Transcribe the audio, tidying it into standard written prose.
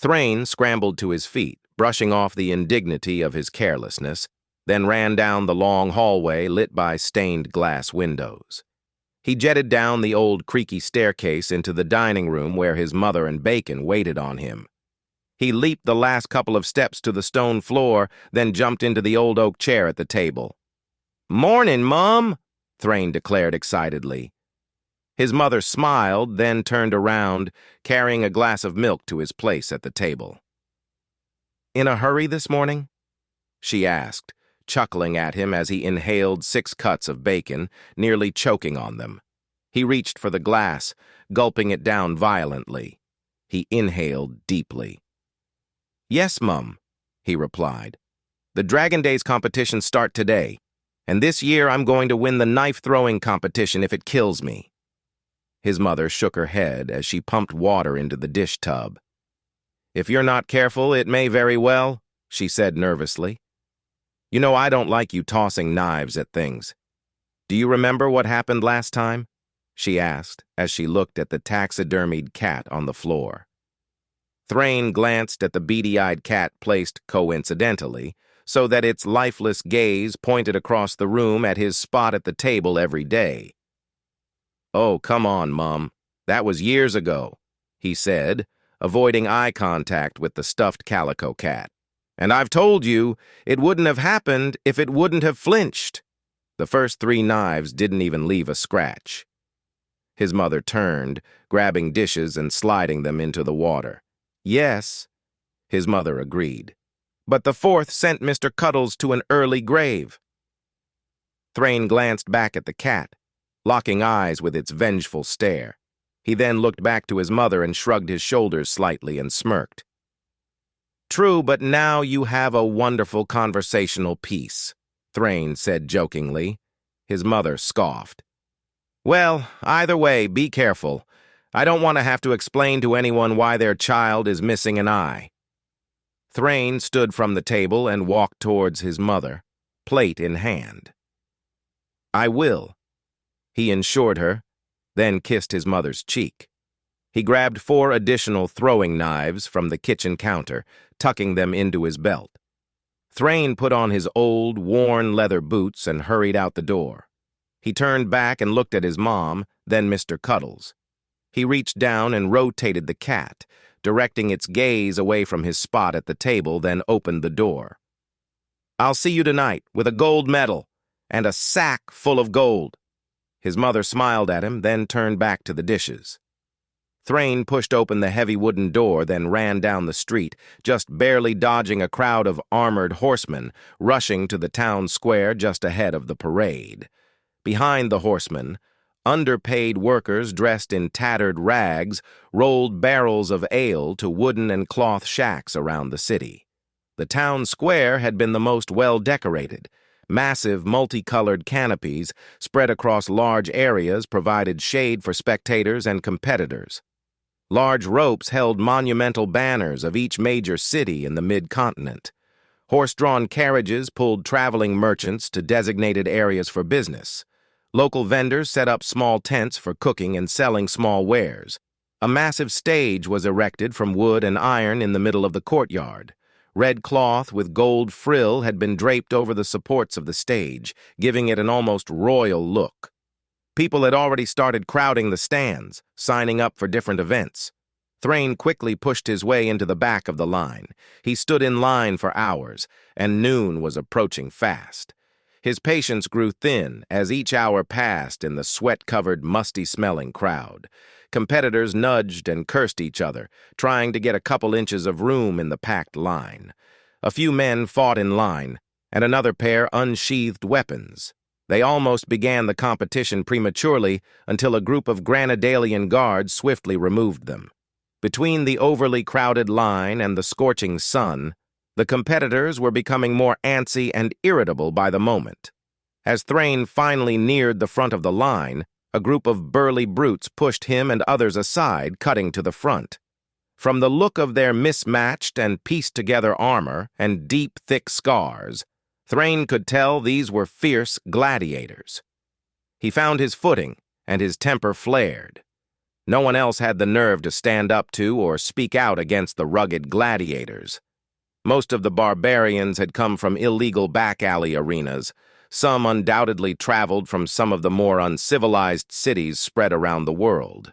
Thrane scrambled to his feet, brushing off the indignity of his carelessness, then ran down the long hallway lit by stained glass windows. He jetted down the old creaky staircase into the dining room where his mother and Bacon waited on him. He leaped the last couple of steps to the stone floor, then jumped into the old oak chair at the table. "Mornin', Mum," Thrane declared excitedly. His mother smiled, then turned around, carrying a glass of milk to his place at the table. "In a hurry this morning?" she asked, chuckling at him as he inhaled 6 cuts of bacon, nearly choking on them. He reached for the glass, gulping it down violently. He inhaled deeply. "Yes, Mum," he replied. "The Dragon Days competitions start today, and this year I'm going to win the knife-throwing competition if it kills me." His mother shook her head as she pumped water into the dish tub. "If you're not careful, it may very well," she said nervously. "You know I don't like you tossing knives at things. Do you remember what happened last time?" she asked as she looked at the taxidermied cat on the floor. Thrane glanced at the beady-eyed cat placed coincidentally, so that its lifeless gaze pointed across the room at his spot at the table every day. "Oh, come on, Mum. That was years ago," he said, avoiding eye contact with the stuffed calico cat. "And I've told you, it wouldn't have happened if it wouldn't have flinched." The first 3 knives didn't even leave a scratch. His mother turned, grabbing dishes and sliding them into the water. "Yes," his mother agreed. "But the 4th sent Mr. Cuddles to an early grave." Thrane glanced back at the cat, locking eyes with its vengeful stare. He then looked back to his mother and shrugged his shoulders slightly and smirked. "True, but now you have a wonderful conversational piece," Thrane said jokingly. His mother scoffed. "Well, either way, be careful. I don't want to have to explain to anyone why their child is missing an eye." Thrane stood from the table and walked towards his mother, plate in hand. "I will," he assured her, then kissed his mother's cheek. He grabbed 4 additional throwing knives from the kitchen counter, tucking them into his belt. Thrane put on his old, worn leather boots and hurried out the door. He turned back and looked at his mom, then Mr. Cuddles. He reached down and rotated the cat, directing its gaze away from his spot at the table, then opened the door. "I'll see you tonight with a gold medal and a sack full of gold." His mother smiled at him, then turned back to the dishes. Thrane pushed open the heavy wooden door, then ran down the street, just barely dodging a crowd of armored horsemen rushing to the town square just ahead of the parade. Behind the horsemen, underpaid workers dressed in tattered rags rolled barrels of ale to wooden and cloth shacks around the city. The town square had been the most well-decorated. Massive, multicolored canopies spread across large areas provided shade for spectators and competitors. Large ropes held monumental banners of each major city in the mid-continent. Horse-drawn carriages pulled traveling merchants to designated areas for business. Local vendors set up small tents for cooking and selling small wares. A massive stage was erected from wood and iron in the middle of the courtyard. Red cloth with gold frill had been draped over the supports of the stage, giving it an almost royal look. People had already started crowding the stands, signing up for different events. Thrane quickly pushed his way into the back of the line. He stood in line for hours, and noon was approaching fast. His patience grew thin as each hour passed in the sweat-covered, musty-smelling crowd. Competitors nudged and cursed each other, trying to get a couple inches of room in the packed line. A few men fought in line, and another pair unsheathed weapons. They almost began the competition prematurely until a group of Granadalian guards swiftly removed them. Between the overly crowded line and the scorching sun, the competitors were becoming more antsy and irritable by the moment. As Thrane finally neared the front of the line, a group of burly brutes pushed him and others aside, cutting to the front. From the look of their mismatched and pieced-together armor and deep, thick scars, Thrane could tell these were fierce gladiators. He found his footing, and his temper flared. No one else had the nerve to stand up to or speak out against the rugged gladiators. Most of the barbarians had come from illegal back-alley arenas. Some undoubtedly traveled from some of the more uncivilized cities spread around the world.